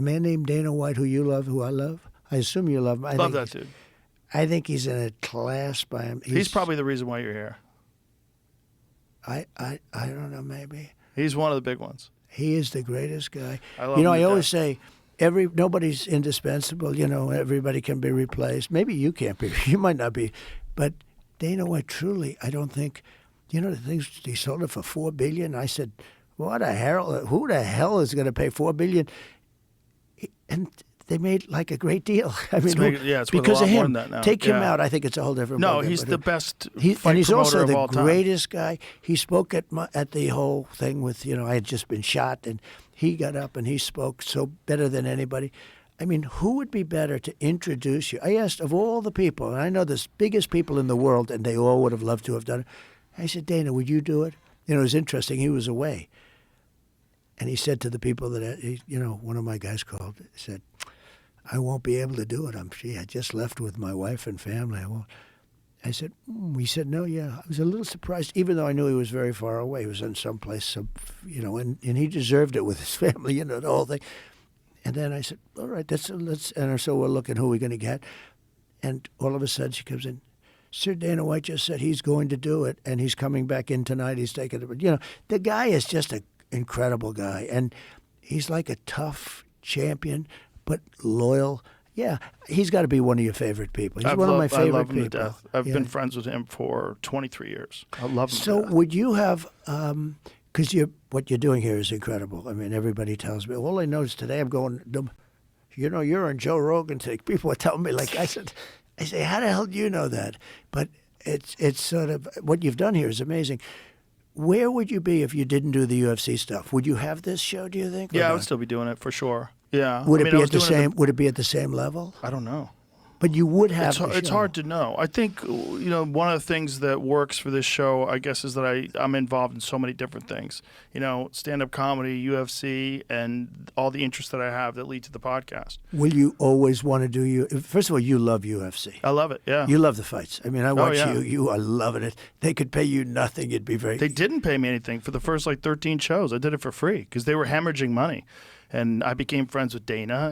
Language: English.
A man named Dana White, who you love, who I love. I assume you love him. Love that dude. I think he's in a class by him. He's probably the reason why you're here. I don't know, maybe. He's one of the big ones. He is the greatest guy. I love him I to always death. say nobody's indispensable. Everybody can be replaced. Maybe you can't be. You might not be. But Dana White, truly, I don't think, the things he sold it for $4 billion. I said, what the hell? Who the hell is going to pay $4 billion? And they made like a great deal. I mean, it's worth because a lot of him. more than that now. Take him out, I think it's a whole different. No, ballgame, he's the best fight and he's promoter also of the all time. greatest guy. He spoke at the whole thing with, I had just been shot, and he got up and he spoke so better than anybody. I mean, who would be better to introduce you? I asked of all the people, and I know the biggest people in the world, and they all would have loved to have done it. I said, Dana, would you do it? It was interesting. He was away. And he said to the people that, one of my guys called, said, I won't be able to do it. I just left with my wife and family. I won't. I said, he said, no, yeah. I was a little surprised, even though I knew he was very far away. He was in some place, and he deserved it with his family, the whole thing. And then I said, all right, and so we're looking who we're going to get. And all of a sudden she comes in, Sir Dana White just said he's going to do it, and he's coming back in tonight. He's taking it. The guy is just an incredible guy, and he's like a tough champion, but loyal. Yeah, he's got to be one of your favorite people. He's one of my favorite people. I love him to death. I've been friends with him for 23 years. I love him. So would you have, because what you're doing here is incredible. I mean, everybody tells me, all I know is today I'm going, you're on Joe Rogan today. People are telling me, I say, how the hell do you know that? But it's sort of, what you've done here is amazing. Where would you be if you didn't do the UFC stuff? Would you have this show, do you think? Yeah, I would still be doing it for sure. Yeah. Would it be at the same? Would it be at the same level? I don't know. But you would have. It's hard to know. I think one of the things that works for this show, I guess, is that I'm involved in so many different things. Stand-up comedy, UFC, and all the interests that I have that lead to the podcast. Will you always want to do First of all, you love UFC. I love it. Yeah. You love the fights. I mean, I watch yeah. you. You are loving it. They could pay you nothing. You'd be very. They didn't pay me anything for the first 13 shows. I did it for free because they were hemorrhaging money. And I became friends with Dana.